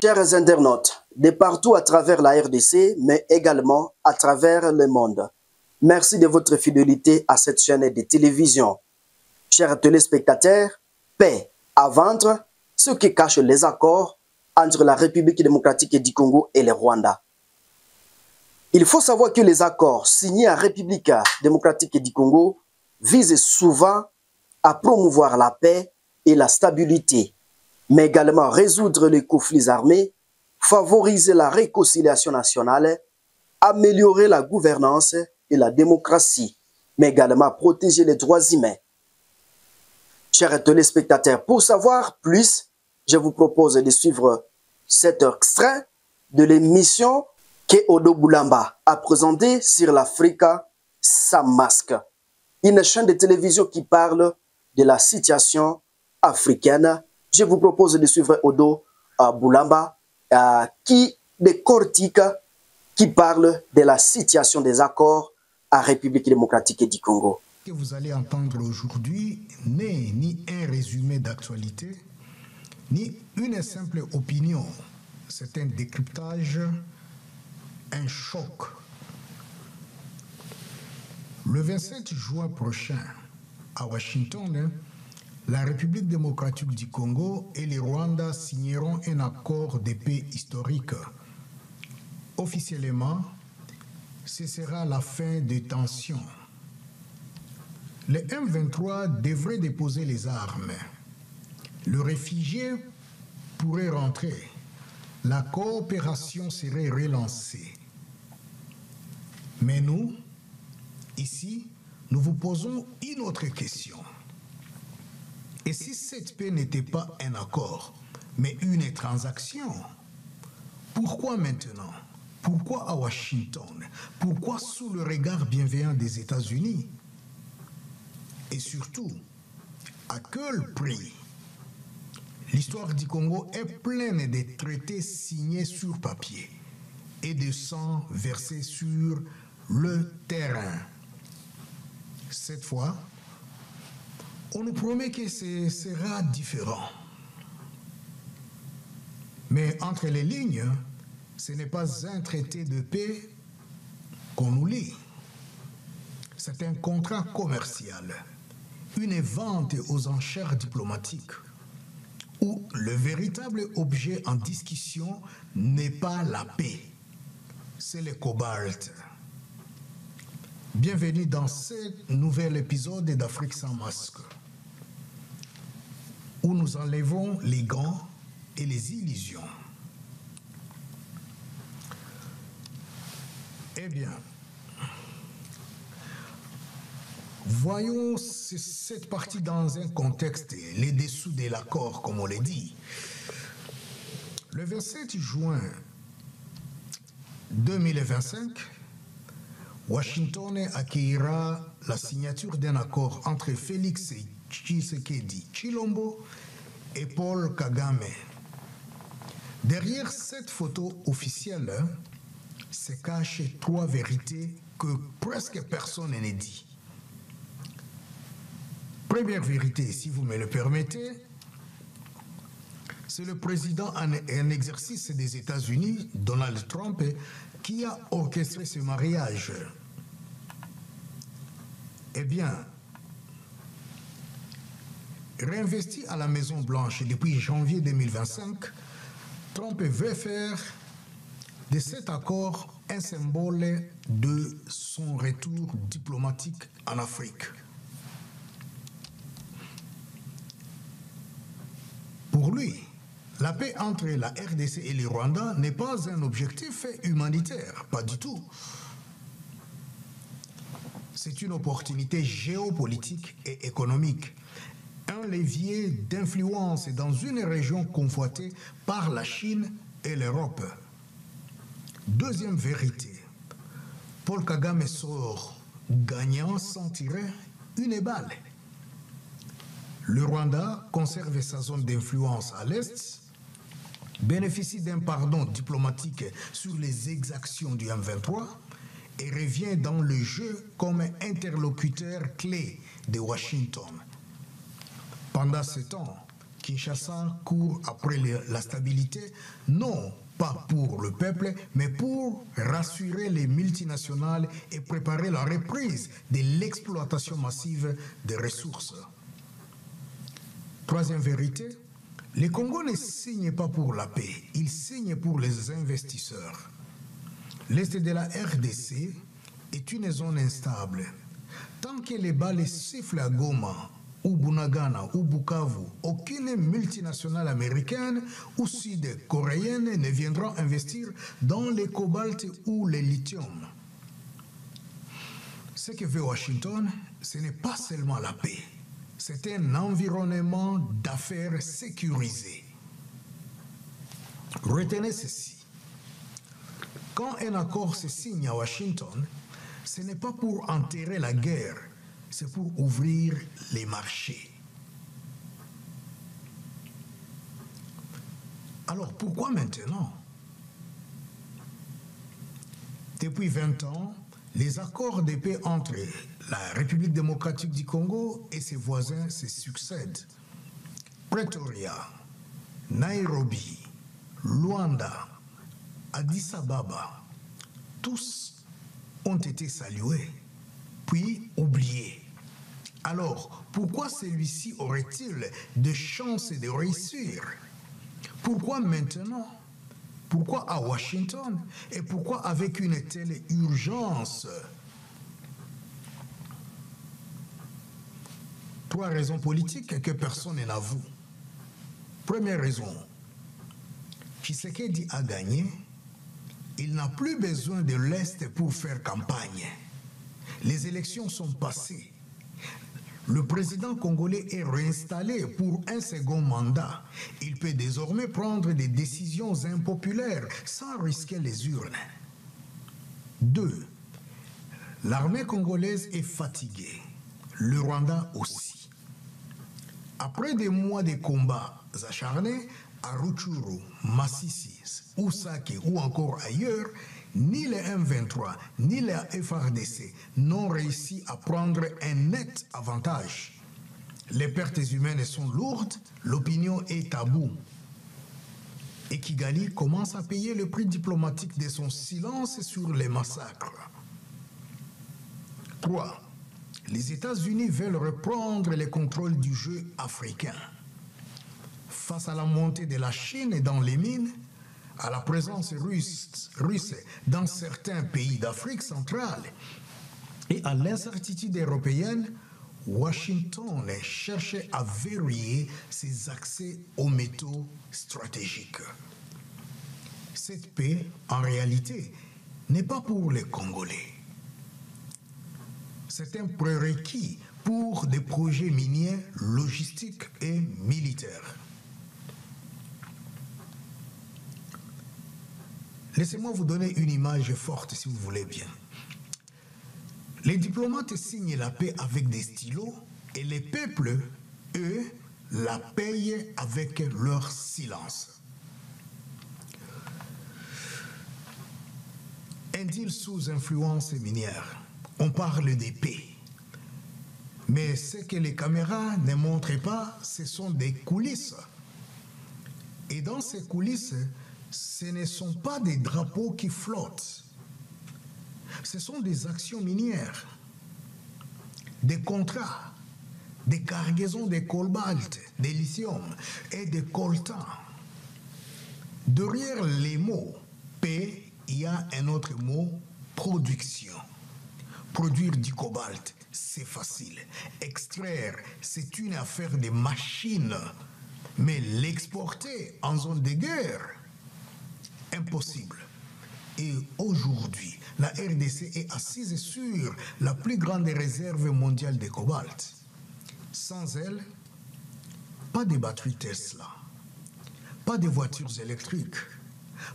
Chers internautes, de partout à travers la RDC, mais également à travers le monde, merci de votre fidélité à cette chaîne de télévision. Chers téléspectateurs, paix à vendre, ce qui cache les accords entre la République démocratique du Congo et le Rwanda. Il faut savoir que les accords signés en République démocratique du Congo visent souvent à promouvoir la paix et la stabilité, mais également résoudre les conflits armés, favoriser la réconciliation nationale, améliorer la gouvernance et la démocratie, mais également protéger les droits humains. Chers téléspectateurs, pour savoir plus, je vous propose de suivre cet extrait de l'émission que Odo Boulamba a présenté sur l'Africa sans masque, une chaîne de télévision qui parle de la situation africaine. Je vous propose de suivre Odo Boulamba qui décortique, qui parle de la situation des accords en République démocratique du Congo. Ce que vous allez entendre aujourd'hui n'est ni un résumé d'actualité, ni une simple opinion. C'est un décryptage, un choc. Le 27 juin prochain, à Washington, la République démocratique du Congo et le Rwanda signeront un accord de paix historique. Officiellement, ce sera la fin des tensions. Le M23 devrait déposer les armes. Le réfugié pourrait rentrer. La coopération serait relancée. Mais nous, ici, nous vous posons une autre question. Et si cette paix n'était pas un accord, mais une transaction, pourquoi maintenant? Pourquoi à Washington? Pourquoi sous le regard bienveillant des États-Unis? Et surtout, à quel prix? L'histoire du Congo est pleine de traités signés sur papier et de sang versé sur le terrain. Cette fois, on nous promet que ce sera différent. Mais entre les lignes, ce n'est pas un traité de paix qu'on nous lit. C'est un contrat commercial, une vente aux enchères diplomatiques, où le véritable objet en discussion n'est pas la paix, c'est le cobalt. Bienvenue dans ce nouvel épisode d'Afrique sans masque, où nous enlevons les gants et les illusions. Eh bien, voyons cette partie dans un contexte, les dessous de l'accord, comme on l'a dit. Le 27 juin 2025, Washington accueillera la signature d'un accord entre Félix Tshisekedi Tshilombo et Paul Kagame. Derrière cette photo officielle se cachent trois vérités que presque personne n'a dit. Première vérité, si vous me le permettez, c'est le président en exercice des États-Unis, Donald Trump, qui a orchestré ce mariage. Eh bien, réinvesti à la Maison-Blanche depuis janvier 2025, Trump veut faire de cet accord un symbole de son retour diplomatique en Afrique. Pour lui, la paix entre la RDC et le Rwanda n'est pas un objectif humanitaire, pas du tout. C'est une opportunité géopolitique et économique, un levier d'influence dans une région convoitée par la Chine et l'Europe. Deuxième vérité, Paul Kagame sort gagnant sans tirer une balle. Le Rwanda conserve sa zone d'influence à l'Est bénéficie d'un pardon diplomatique sur les exactions du M23 et revient dans le jeu comme interlocuteur clé de Washington. Pendant ce temps, Kinshasa court après la stabilité, non pas pour le peuple, mais pour rassurer les multinationales et préparer la reprise de l'exploitation massive des ressources. Troisième vérité, les Congos ne signent pas pour la paix, ils signent pour les investisseurs. L'Est de la RDC est une zone instable. Tant que les balles sifflent à Goma, ou Bunagana, ou Bukavu, aucune multinationale américaine ou sud-coréenne ne viendra investir dans les cobalt ou les lithium. Ce que veut Washington, ce n'est pas seulement la paix, c'est un environnement d'affaires sécurisé. Retenez ceci. Quand un accord se signe à Washington, ce n'est pas pour enterrer la guerre, c'est pour ouvrir les marchés. Alors pourquoi maintenant? Depuis 20 ans, les accords de paix entre la République démocratique du Congo et ses voisins se succèdent. Pretoria, Nairobi, Luanda, Addis Ababa, tous ont été salués, puis oubliés. Alors, pourquoi celui-ci aurait-il de chances de réussir? Pourquoi maintenant? Pourquoi à Washington? Et pourquoi avec une telle urgence? Trois raisons politiques que personne n'avoue. Première raison, Tshisekedi a gagné. Il n'a plus besoin de l'Est pour faire campagne. Les élections sont passées. Le président congolais est réinstallé pour un second mandat. Il peut désormais prendre des décisions impopulaires sans risquer les urnes. 2. L'armée congolaise est fatiguée. Le Rwanda aussi. Après des mois de combats acharnés, à Rutshuru, Masisi, Oussake ou encore ailleurs, ni les M23 ni la FARDC n'ont réussi à prendre un net avantage. Les pertes humaines sont lourdes, l'opinion est taboue. Et Kigali commence à payer le prix diplomatique de son silence sur les massacres. 3. Les États-Unis veulent reprendre le contrôle du jeu africain. Face à la montée de la Chine dans les mines, à la présence russe dans certains pays d'Afrique centrale et à l'incertitude européenne, Washington cherchait à verrouiller ses accès aux métaux stratégiques. Cette paix, en réalité, n'est pas pour les Congolais. C'est un prérequis pour des projets miniers, logistiques et militaires. Laissez-moi vous donner une image forte, si vous voulez bien. Les diplomates signent la paix avec des stylos et les peuples, eux, la payent avec leur silence. Un deal sous influence minière. On parle des paix. Mais ce que les caméras ne montrent pas, ce sont des coulisses. Et dans ces coulisses, ce ne sont pas des drapeaux qui flottent. Ce sont des actions minières, des contrats, des cargaisons de cobalt, de lithium et de coltan. Derrière les mots paix, il y a un autre mot, production. Produire du cobalt, c'est facile. Extraire, c'est une affaire de machine. Mais l'exporter en zone de guerre, impossible. Et aujourd'hui, la RDC est assise sur la plus grande réserve mondiale de cobalt. Sans elle, pas de batteries Tesla, pas de voitures électriques,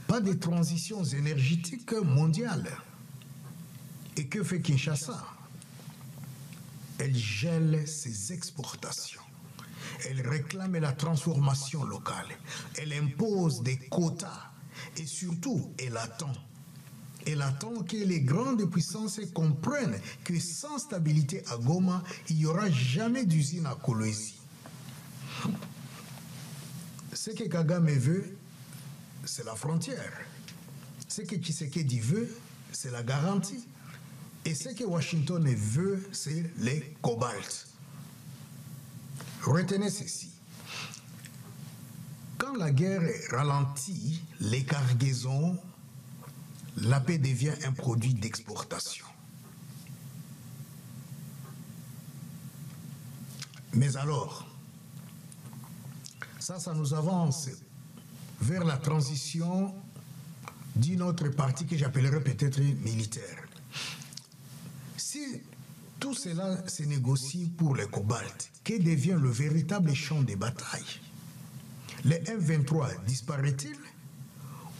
pas de transitions énergétiques mondiales. Et que fait Kinshasa? Elle gèle ses exportations. Elle réclame la transformation locale. Elle impose des quotas. Et surtout, elle attend. Elle attend que les grandes puissances comprennent que sans stabilité à Goma, il n'y aura jamais d'usine à Kolwezi. Ce que Kagame veut, c'est la frontière. Ce que Tshisekedi veut, c'est la garantie. Et ce que Washington veut, c'est les cobalt. Retenez ceci. Quand la guerre ralentit les cargaisons, la paix devient un produit d'exportation. Mais alors, ça nous avance vers la transition d'une autre partie que j'appellerais peut-être militaire. Si tout cela se négocie pour le cobalt, que devient le véritable champ de bataille? Le M23 disparaît-il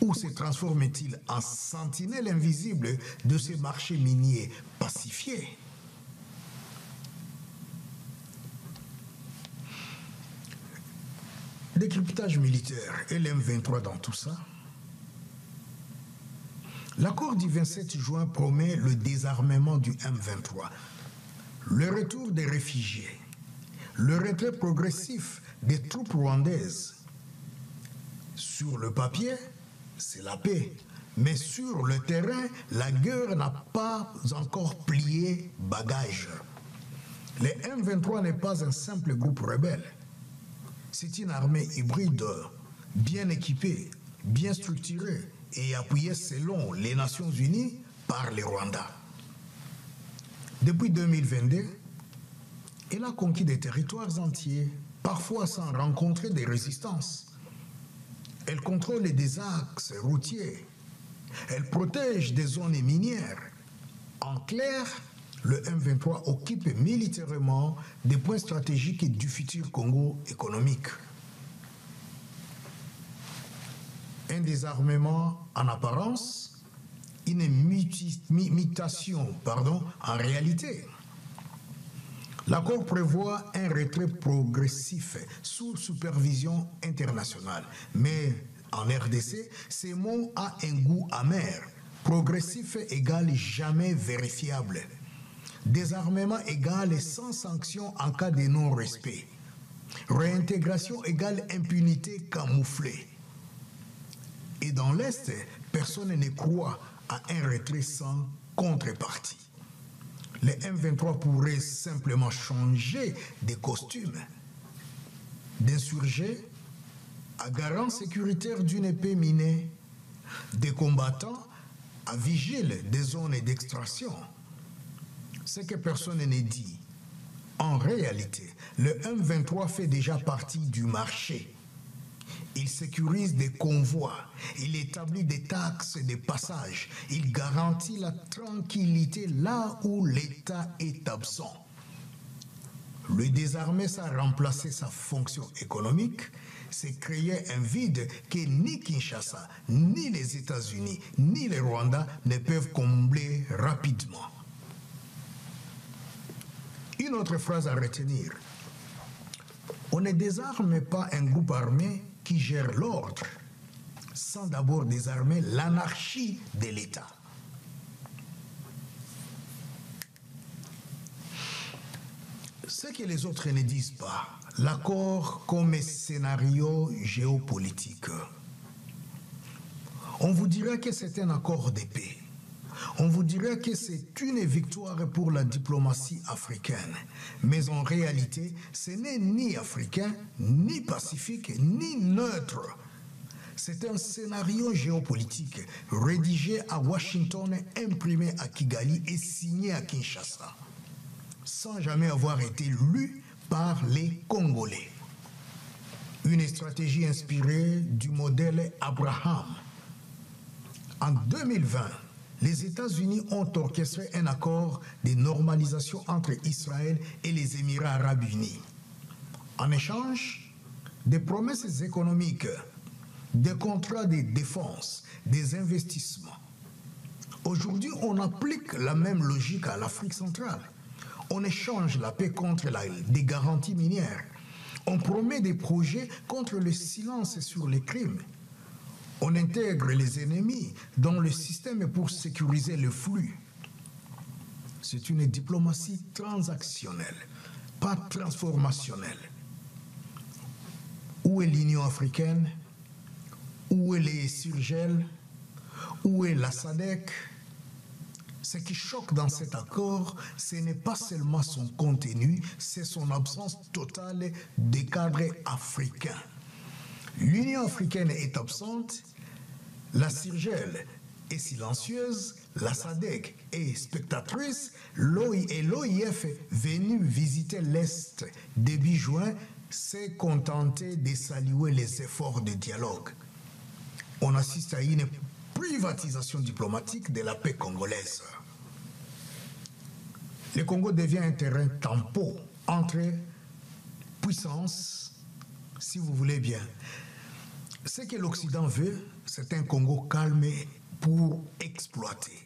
ou se transforme-t-il en sentinelle invisible de ces marchés miniers pacifiés? Décryptage militaire et le M23 dans tout ça. L'accord du 27 juin promet le désarmement du M23, le retour des réfugiés, le retrait progressif des troupes rwandaises. Sur le papier, c'est la paix, mais sur le terrain, la guerre n'a pas encore plié bagage. Le M23 n'est pas un simple groupe rebelle. C'est une armée hybride, bien équipée, bien structurée et appuyée selon les Nations Unies par le Rwanda. Depuis 2022, elle a conquis des territoires entiers, parfois sans rencontrer des résistances. Elle contrôle des axes routiers. Elle protège des zones minières. En clair, le M23 occupe militairement des points stratégiques du futur Congo économique. Un désarmement en apparence, une mutation en réalité. L'accord prévoit un retrait progressif sous supervision internationale. Mais en RDC, ce mot a un goût amer. Progressif égale jamais vérifiable. Désarmement égale sans sanction en cas de non-respect. Réintégration égale impunité camouflée. Et dans l'Est, personne ne croit à un retrait sans contrepartie. Le M23 pourrait simplement changer de costume, d'insurgé à garant sécuritaire d'une paix minée, des combattants à vigile des zones d'extraction. Ce que personne ne dit. En réalité, le M23 fait déjà partie du marché. Il sécurise des convois, il établit des taxes de passage, il garantit la tranquillité là où l'État est absent. Le désarmer, ça a remplacé sa fonction économique, c'est créer un vide que ni Kinshasa, ni les États-Unis, ni le Rwanda ne peuvent combler rapidement. Une autre phrase à retenir. On ne désarme pas un groupe armé qui gère l'ordre, sans d'abord désarmer l'anarchie de l'État. Ce que les autres ne disent pas, l'accord comme scénario géopolitique. On vous dira que c'est un accord de paix. On vous dirait que c'est une victoire pour la diplomatie africaine. Mais en réalité, ce n'est ni africain, ni pacifique, ni neutre. C'est un scénario géopolitique rédigé à Washington, imprimé à Kigali et signé à Kinshasa, sans jamais avoir été lu par les Congolais. Une stratégie inspirée du modèle Abraham. En 2020, les États-Unis ont orchestré un accord de normalisation entre Israël et les Émirats arabes unis. En échange, des promesses économiques, des contrats de défense, des investissements. Aujourd'hui, on applique la même logique à l'Afrique centrale. On échange la paix contre des garanties minières. On promet des projets contre le silence sur les crimes. On intègre les ennemis dans le système pour sécuriser le flux. C'est une diplomatie transactionnelle, pas transformationnelle. Où est l'Union africaine? Où est les Surgel? Où est la SADC? Ce qui choque dans cet accord, ce n'est pas seulement son contenu, c'est son absence totale des cadres africains. L'Union africaine est absente, la Surgel est silencieuse, la SADC est spectatrice, l'OIF venu visiter l'Est début juin s'est contenté de saluer les efforts de dialogue. On assiste à une privatisation diplomatique de la paix congolaise. Le Congo devient un terrain tampon entre puissances, si vous voulez bien. Ce que l'Occident veut, c'est un Congo calme pour exploiter.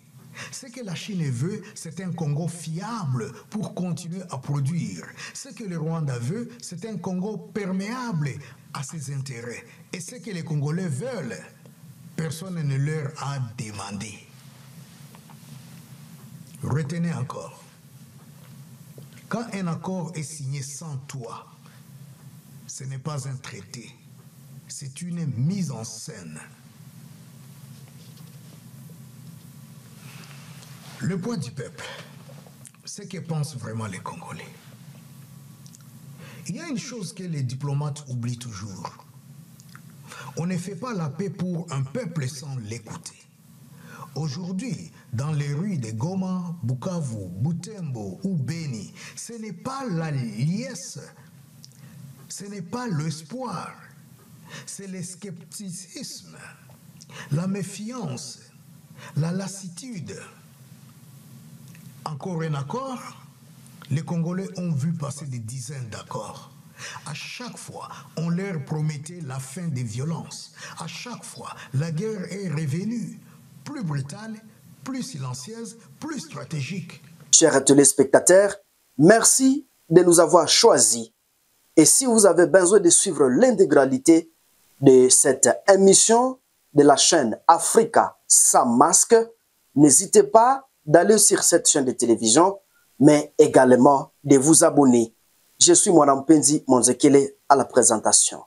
Ce que la Chine veut, c'est un Congo fiable pour continuer à produire. Ce que le Rwanda veut, c'est un Congo perméable à ses intérêts. Et ce que les Congolais veulent, personne ne leur a demandé. Retenez encore, quand un accord est signé sans toi, ce n'est pas un traité, c'est une mise en scène. Le poids du peuple, c'est ce que pensent vraiment les Congolais. Il y a une chose que les diplomates oublient toujours. On ne fait pas la paix pour un peuple sans l'écouter. Aujourd'hui, dans les rues de Goma, Bukavu, Butembo ou Beni, ce n'est pas la liesse, ce n'est pas l'espoir, c'est le scepticisme, la méfiance, la lassitude. Encore un accord, les Congolais ont vu passer des dizaines d'accords. À chaque fois, on leur promettait la fin des violences. À chaque fois, la guerre est revenue, plus brutale, plus silencieuse, plus stratégique. Chers téléspectateurs, merci de nous avoir choisis. Et si vous avez besoin de suivre l'intégralité de cette émission de la chaîne Africa sans masque, n'hésitez pas d'aller sur cette chaîne de télévision, mais également de vous abonner. Je suis Mwanampendi Monzekele à la présentation.